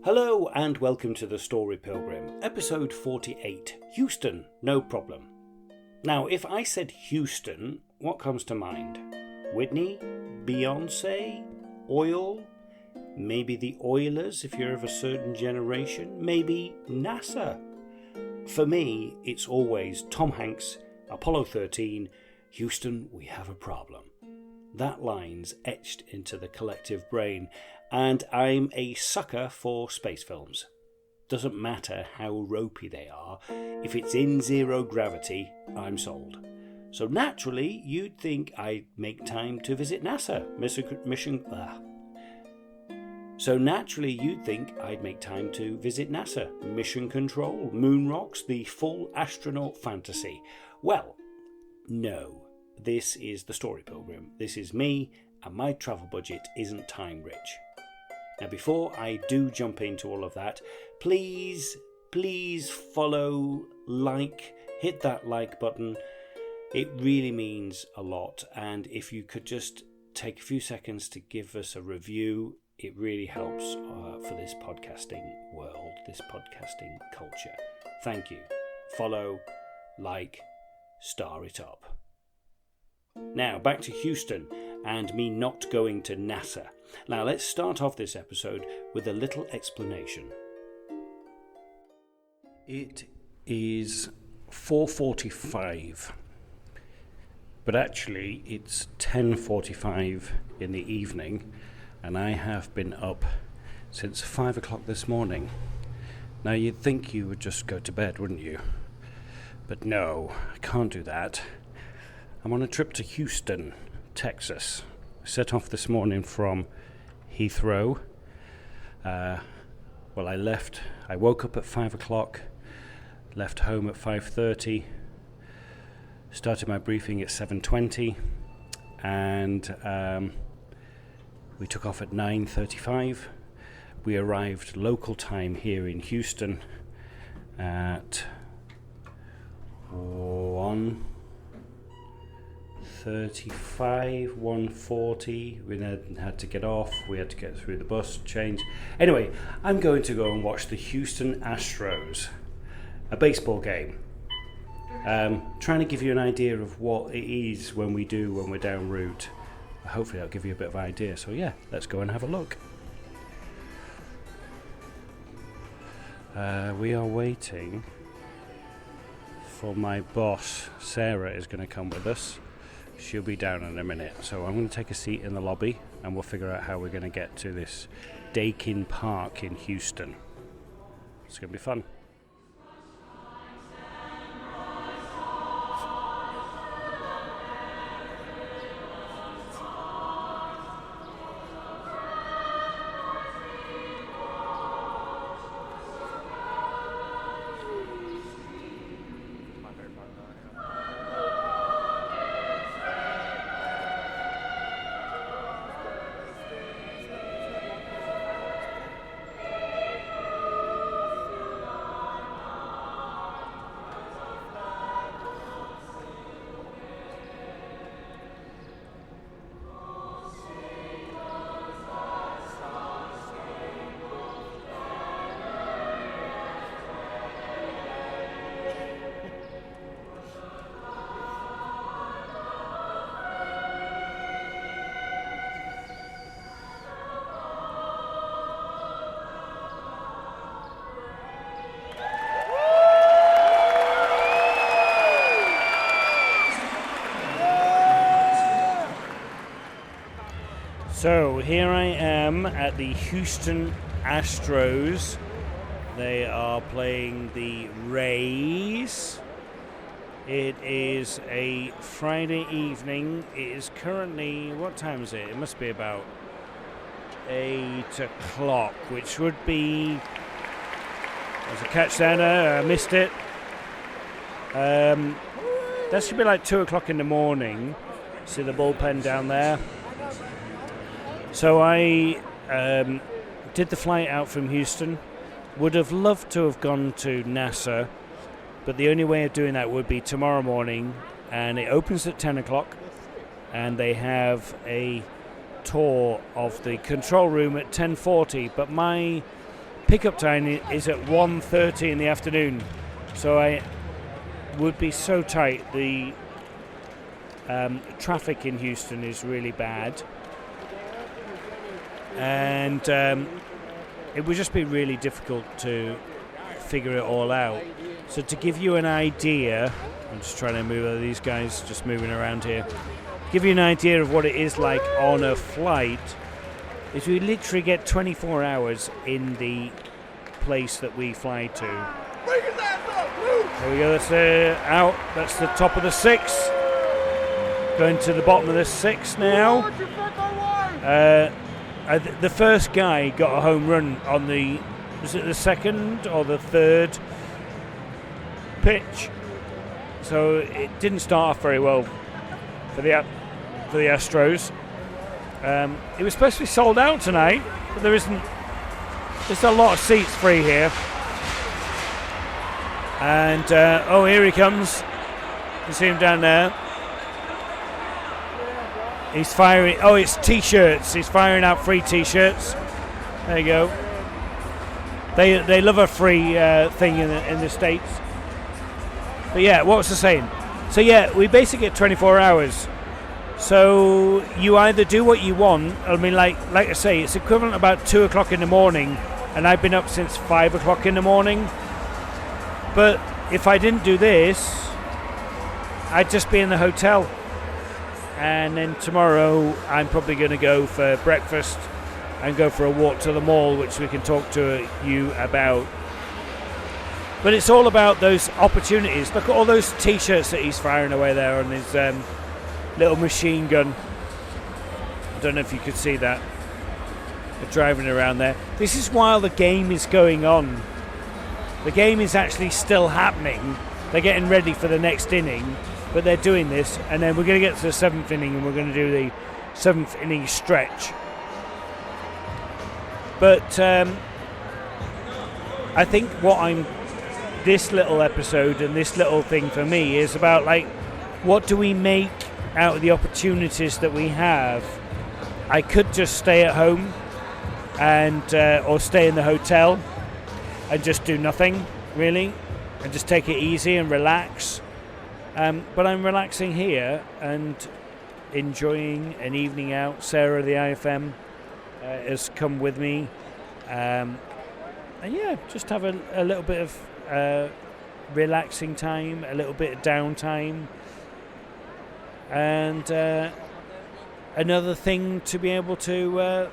Hello and welcome to the Story Pilgrim, episode 48, Houston, no problem. Now, if I said Houston, what comes to mind? Whitney? Beyonce? Oil? Maybe the Oilers if you're of a certain generation? Maybe NASA? For me, it's always Tom Hanks, Apollo 13, Houston, we have a problem. That line's etched into the collective brain, and I'm a sucker for space films. Doesn't matter how ropey they are, if it's in zero gravity, I'm sold. So naturally, you'd think I'd make time to visit NASA. Mission Control, moon rocks, the full astronaut fantasy. Well, no. This is the Story Pilgrim. This is me, and my travel budget isn't time rich. Now, before I do jump into all of that, please follow, hit that like button. It really means a lot, and if you could just take a few seconds to give us a review, it really helps for this podcasting world, this podcasting culture. Thank you. Follow, star it up. Now, back to Houston and me not going to NASA. Now, let's start off this episode with a little explanation. It is 4:45, but actually it's 10:45 in the evening, and I have been up since 5 o'clock this morning. Now, you'd think you would just go to bed, wouldn't you? But no, I can't do that. I'm on a trip to Houston, Texas. I set off this morning from Heathrow. I woke up at 5 o'clock, left home at 5:30, started my briefing at 7:20, and we took off at 9:35. We arrived local time here in Houston at 1:40. We then had to get off. We had to get through the bus, change. Anyway, I'm going to go and watch the Houston Astros, a baseball game. Trying to give you an idea of what it is when we're down route. Hopefully that'll give you a bit of an idea. So yeah, let's go and have a look. We are waiting for my boss. Sarah is going to come with us. She'll be down in a minute. So I'm going to take a seat in the lobby and we'll figure out how we're going to get to this Dakin Park in Houston. It's going to be fun. So here I am at the Houston Astros. They are playing the Rays. It is a Friday evening. It is currently, what time is it? It must be about 8 o'clock, which would be, there's a catch there, I missed it. That should be like 2 o'clock in the morning. See the bullpen down there? So I did the flight out from Houston. Would have loved to have gone to NASA, but the only way of doing that would be tomorrow morning, and it opens at 10 o'clock, and they have a tour of the control room at 10:40. But my pickup time is at 1:30 in the afternoon, so I would be so tight. The traffic in Houston is really bad, and it would just be really difficult to figure it all out. So to give you an idea, I'm just trying to move these guys just moving around here. Give you an idea of what it is like on a flight, is we literally get 24 hours in the place that we fly to. There we go, that's out, that's the top of the 6. Going to the bottom of the 6 now. The first guy got a home run on was it the second or the third pitch? So it didn't start off very well for the Astros. It was supposed to be sold out tonight, but there isn't. There's a lot of seats free here. And here he comes. You see him down there. He's firing. Oh, it's T-shirts. He's firing out free T-shirts. There you go. They love a free thing in the States. But yeah, what was I saying? So yeah, we basically get 24 hours. So you either do what you want. I mean, like I say, it's equivalent about 2 o'clock in the morning, and I've been up since 5 o'clock in the morning. But if I didn't do this, I'd just be in the hotel. And then tomorrow, I'm probably going to go for breakfast and go for a walk to the mall, which we can talk to you about. But it's all about those opportunities. Look at all those T-shirts that he's firing away there on his little machine gun. I don't know if you could see that. They're driving around there. This is while the game is going on. The game is actually still happening. They're getting ready for the next inning, but they're doing this, and then we're going to get to the 7th inning, and we're going to do the 7th inning stretch. But I think this little episode and this little thing for me is about, like, what do we make out of the opportunities that we have? I could just stay at home and or stay in the hotel and just do nothing really and just take it easy and relax, but I'm relaxing here and enjoying an evening out. Sarah, the IFM, has come with me, and yeah, just have a little bit of relaxing time, a little bit of downtime, and another thing to be able to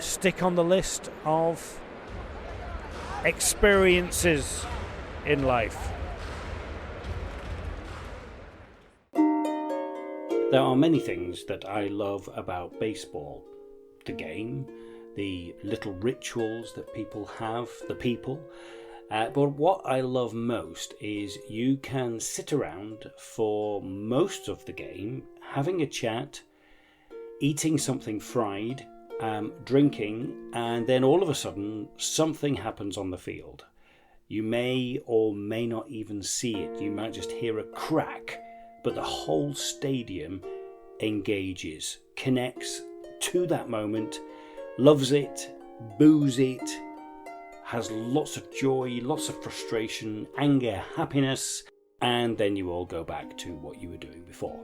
stick on the list of experiences in life. There are many things that I love about baseball. The game, the little rituals that people have, the people. But what I love most is you can sit around for most of the game, having a chat, eating something fried, drinking, and then all of a sudden something happens on the field. You may or may not even see it. You might just hear a crack, but the whole stadium engages, connects to that moment, loves it, boos it, has lots of joy, lots of frustration, anger, happiness, and then you all go back to what you were doing before.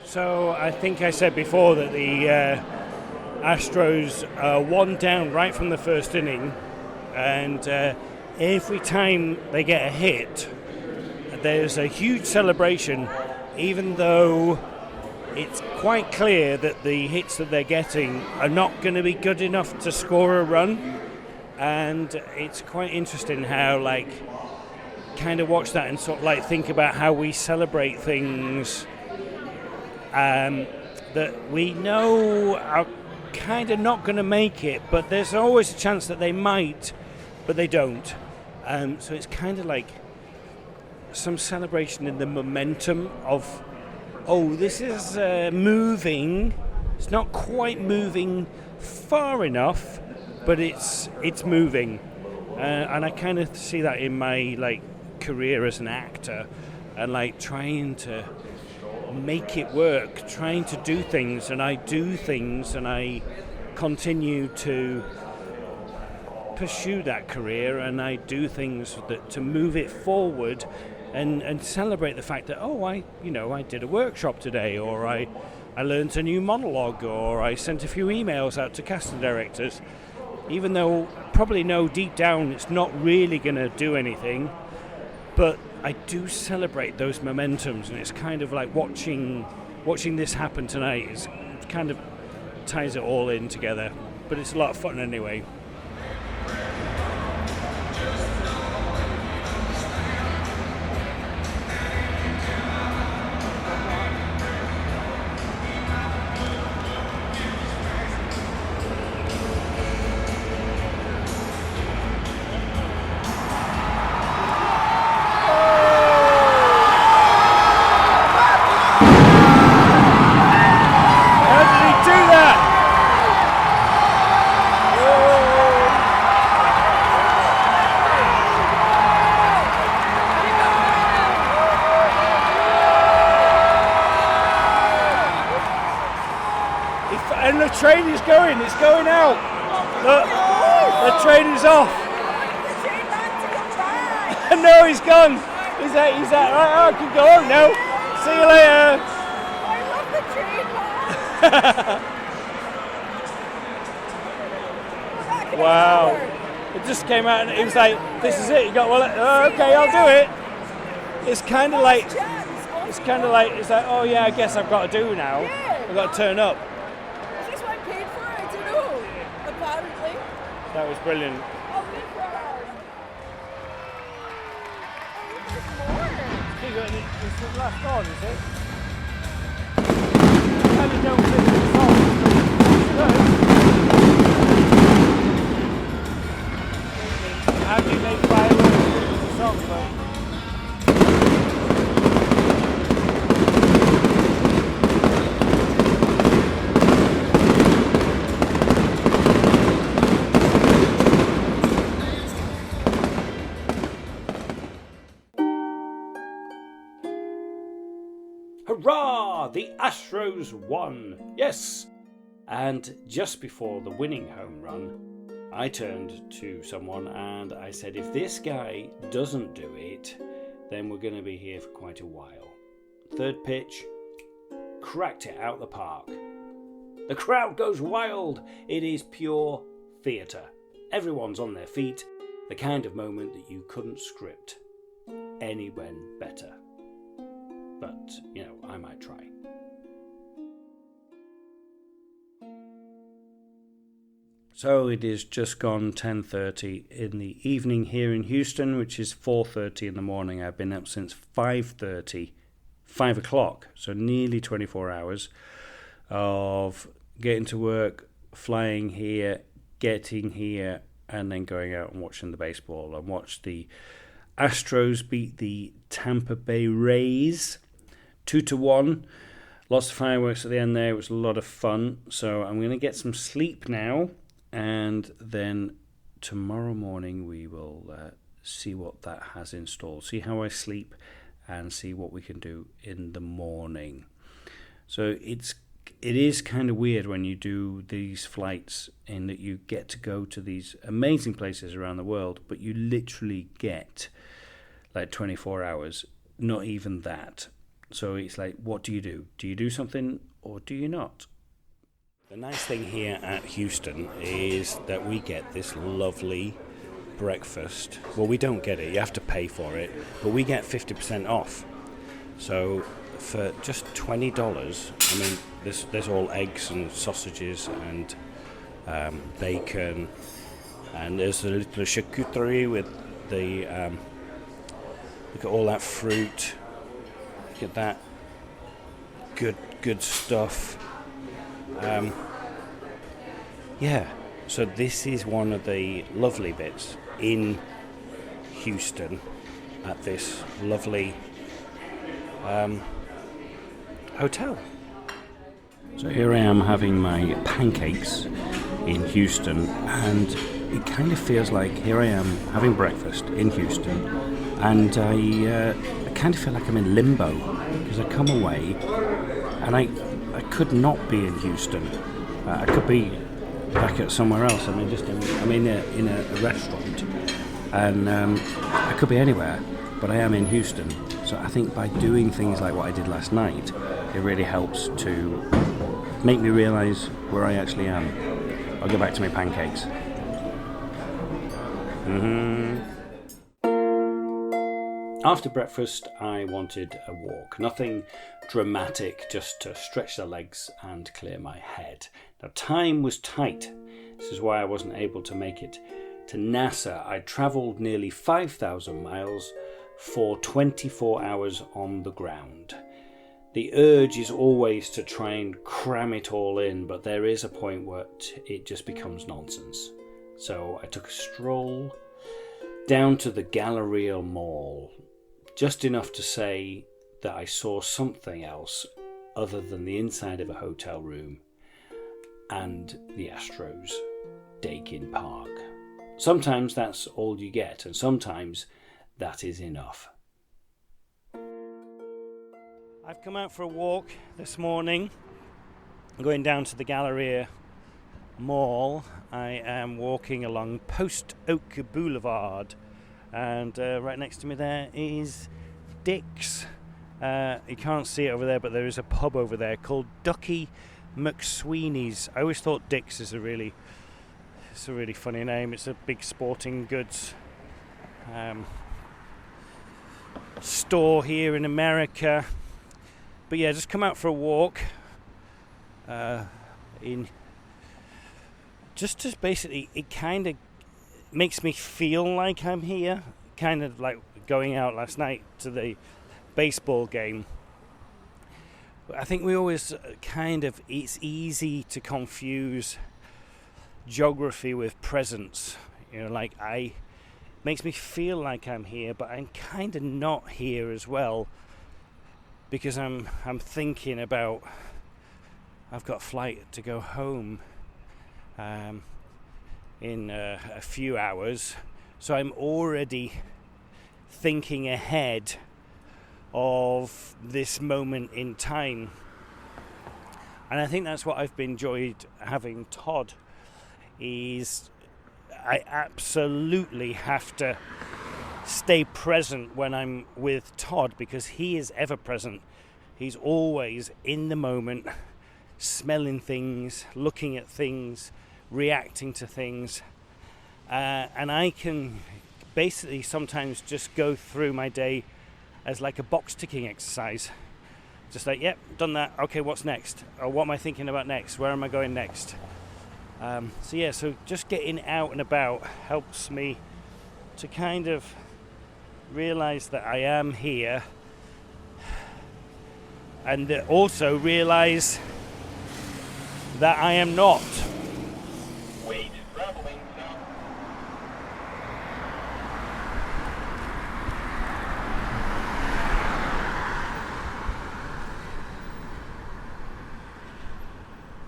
So I think I said before that the Astros are one down right from the first inning, and every time they get a hit, there's a huge celebration, even though it's quite clear that the hits that they're getting are not going to be good enough to score a run. And it's quite interesting how, like, kind of watch that and sort of like think about how we celebrate things that we know are kind of not going to make it, but there's always a chance that they might, but they don't. So it's kind of like some celebration in the momentum of, oh, this is moving. It's not quite moving far enough, but it's moving. And I kind of see that in my, like, career as an actor, and like trying to make it work, trying to do things, and I do things, and I continue to pursue that career, and I do things to move it forward and celebrate the fact that, I did a workshop today, or I learned a new monologue, or I sent a few emails out to casting directors, even though I probably know deep down it's not really going to do anything. But I do celebrate those momentums, and it's kind of like watching this happen tonight. It kind of ties it all in together, but it's a lot of fun anyway. And the train is going, it's going out. Look, the train is off. No, he's gone. He's out. Right, I can go home now. See you later. I love the train. Wow. It just came out and it was like, this is it. You got, okay, I'll do it. It's kind of like, it's like, oh yeah, I guess I've got to do now. I've got to turn up. That was brilliant. Oh, big crowd. Oh, there's more. It's the last on, is it? I kind of don't think it's on. How do you make fireworks with the song, though? Hurrah! The Astros won! Yes! And just before the winning home run, I turned to someone and I said, if this guy doesn't do it, then we're going to be here for quite a while. Third pitch, cracked it out the park. The crowd goes wild. It is pure theatre. Everyone's on their feet. The kind of moment that you couldn't script anyone better. But, I might try. So it is just gone 10:30 in the evening here in Houston, which is 4:30 in the morning. I've been up since 5:30, 5 o'clock, so nearly 24 hours of getting to work, flying here, getting here, and then going out and watching the baseball. And watch the Astros beat the Tampa Bay Rays 2-1. Lots of fireworks at the end there. It was a lot of fun. So I'm going to get some sleep now, and then tomorrow morning we will see what that has installed, see how I sleep, and see what we can do in the morning. So it is kind of weird when you do these flights, in that you get to go to these amazing places around the world, but you literally get like 24 hours, not even that. So it's like, what do you do? Do you do something or do you not? The nice thing here at Houston is that we get this lovely breakfast. Well, we don't get it. You have to pay for it. But we get 50% off. So for just $20, I mean, there's all eggs and sausages and bacon. And there's a little charcuterie with the... look at all that fruit. Look at that. Good stuff. So this is one of the lovely bits in Houston at this lovely hotel. So here I am having my pancakes in Houston, and it kind of feels like here I am having breakfast in Houston, and I kind of feel like I'm in limbo, because I come away and I could not be in Houston. I could be back at somewhere else. I mean, I'm in a restaurant, and I could be anywhere, but I am in Houston. So I think by doing things like what I did last night, it really helps to make me realise where I actually am. I'll go back to my pancakes. After breakfast, I wanted a walk. Nothing dramatic, just to stretch the legs and clear my head. Now, time was tight. This is why I wasn't able to make it to NASA. I travelled nearly 5,000 miles for 24 hours on the ground. The urge is always to try and cram it all in, but there is a point where it just becomes nonsense. So I took a stroll down to the Galleria Mall, just enough to say that I saw something else other than the inside of a hotel room and the Astros Dakin Park. Sometimes that's all you get, and sometimes that is enough. I've come out for a walk this morning. I'm going down to the Galleria Mall. I am walking along Post Oak Boulevard, and right next to me there is Dick's. You can't see it over there, but there is a pub over there called Ducky McSweeney's. I always thought Dick's is a really funny name. It's a big sporting goods store here in America. But yeah, just come out for a walk just basically, it kind of makes me feel like I'm here, kind of like going out last night to the baseball game. I think we always it's easy to confuse geography with presence. Makes me feel like I'm here, but I'm kind of not here as well, because I'm thinking about, I've got a flight to go home in a few hours, so I'm already thinking ahead of this moment in time. And I think that's what I've enjoyed having Todd, is I absolutely have to stay present when I'm with Todd, because he is ever present. He's always in the moment, smelling things, looking at things, reacting to things, and I can basically sometimes just go through my day as like a box ticking exercise. Just like, yep, done that, okay, what's next? Or what am I thinking about next? Where am I going next? So just getting out and about helps me to kind of realise that I am here, and also realise that I am not. Wait, traveling south.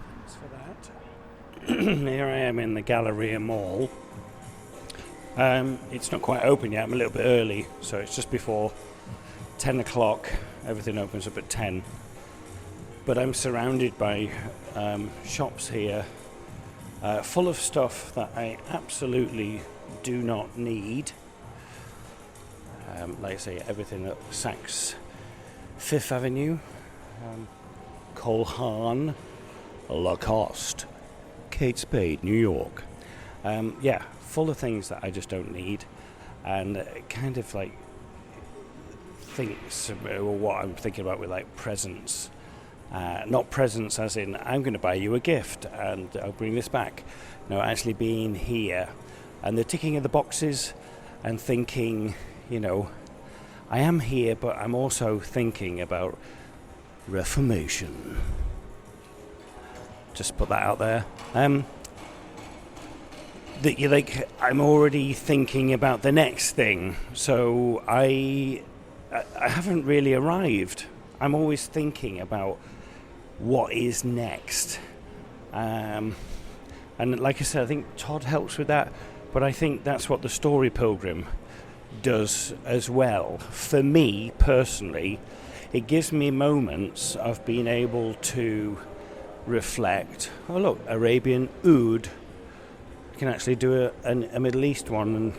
Thanks for that. Here I am in the Galleria Mall. It's not quite open yet. I'm a little bit early, so it's just before 10 o'clock. Everything opens up at 10. But I'm surrounded by shops here, full of stuff that I absolutely do not need. Like I say, everything at Saks Fifth Avenue, Cole Haan, Lacoste, Kate Spade, New York. Full of things that I just don't need, and kind of like thinks, or what I'm thinking about with like presents. Not presents as in, I'm going to buy you a gift and I'll bring this back. No, actually being here and the ticking of the boxes and thinking, I am here, but I'm also thinking about Reformation. Just put that out there. I'm already thinking about the next thing, so I haven't really arrived. I'm always thinking about what is next, and like I said, I think Todd helps with that, but I think that's what the story Pilgrim does as well. For me personally, it gives me moments of being able to reflect. Oh look, Arabian oud. You can actually do a Middle East one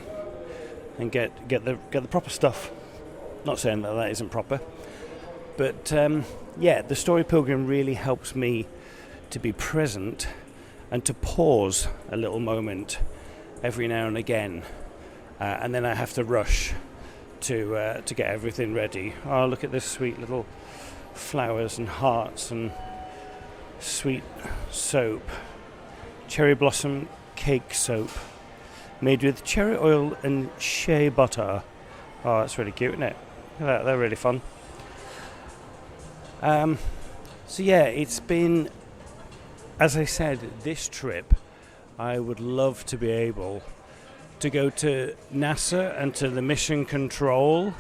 and get the proper stuff. Not saying that isn't proper, but the Story Pilgrim really helps me to be present and to pause a little moment every now and again, and then I have to rush to get everything ready. Oh, look at this sweet little flowers and hearts and sweet soap, cherry blossom cake soap made with cherry oil and shea butter. Oh, that's really cute, isn't it? They're really fun. It's been, as I said, this trip I would love to be able to go to NASA and to the mission control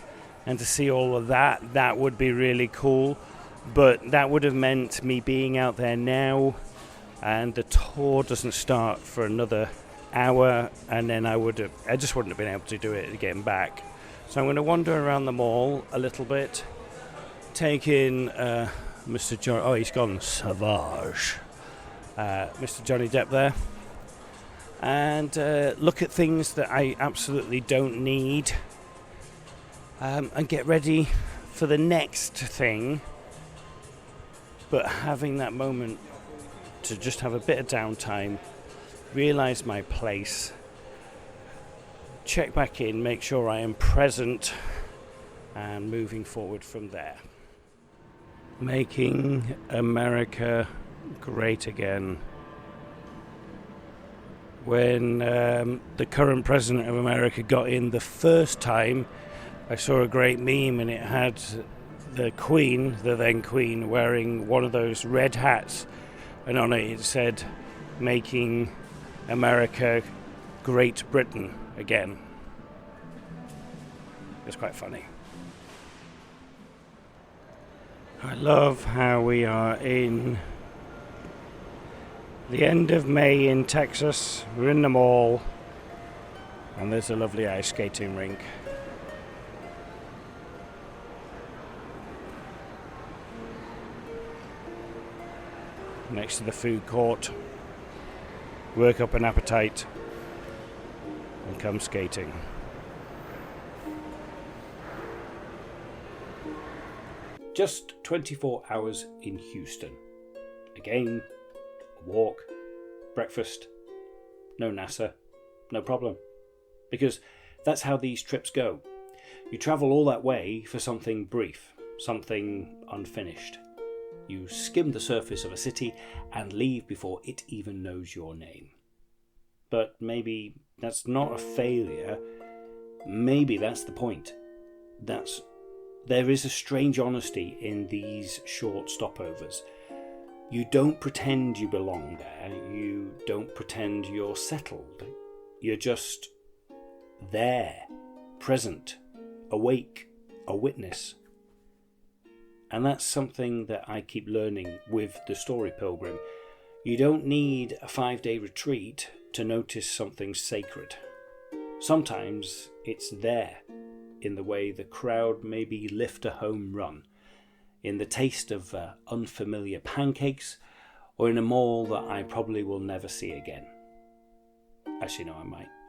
and to see all of that. That would be really cool, but that would have meant me being out there now, and the tour doesn't start for another hour, and then I just wouldn't have been able to do it again back. So I'm going to wander around the mall a little bit, take in Mr. John. Oh, he's gone Savage. Mr. Johnny Depp there, and look at things that I absolutely don't need, and get ready for the next thing. But having that moment to just have a bit of downtime, realise my place, check back in, make sure I am present, and moving forward from there. Making America great again. When the current president of America got in the first time, I saw a great meme, and it had the Queen, the then Queen, wearing one of those red hats, and on it said, "Making America Great Britain again." It's quite funny. I love how we are in the end of May in Texas. We're in the mall, and there's a lovely ice skating rink. Next to the food court. Work up an appetite and come skating. Just 24 hours in Houston. Again, a walk, breakfast, no NASA, no problem. Because that's how these trips go. You travel all that way for something brief, something unfinished. You skim the surface of a city and leave before it even knows your name. But maybe that's not a failure. Maybe that's the point. There is a strange honesty in these short stopovers. You don't pretend you belong there. You don't pretend you're settled. You're just there, present, awake, a witness. And that's something that I keep learning with the Story Pilgrim. You don't need a 5-day retreat to notice something sacred. Sometimes it's there, in the way the crowd maybe lift a home run, in the taste of unfamiliar pancakes, or in a mall that I probably will never see again. Actually, no,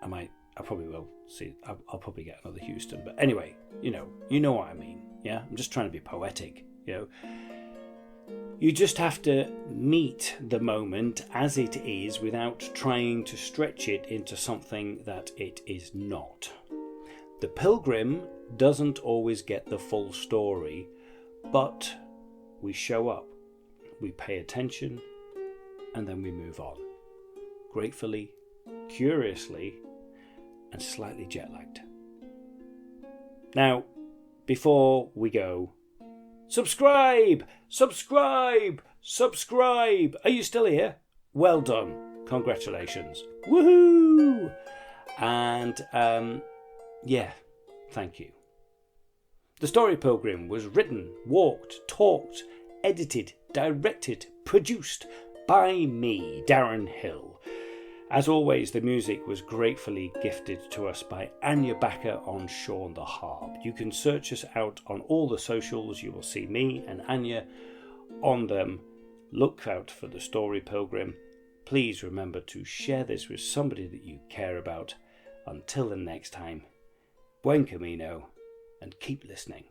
I probably will see. I'll probably get another Houston. But anyway, you know what I mean. Yeah, I'm just trying to be poetic. You just have to meet the moment as it is without trying to stretch it into something that it is not. The pilgrim doesn't always get the full story, but we show up, we pay attention, and then we move on. Gratefully, curiously, and slightly jet-lagged. Now, before we go, subscribe! Are you still here? Well done. Congratulations. Woohoo! And, thank you. The Story Pilgrim was written, walked, talked, edited, directed, produced by me, Darren Hill. As always, the music was gratefully gifted to us by Anya Backer on Sean the Harp. You can search us out on all the socials. You will see me and Anya on them, Look out for the story, Pilgrim. Please remember to share this with somebody that you care about. Until the next time, Buen camino, and keep listening.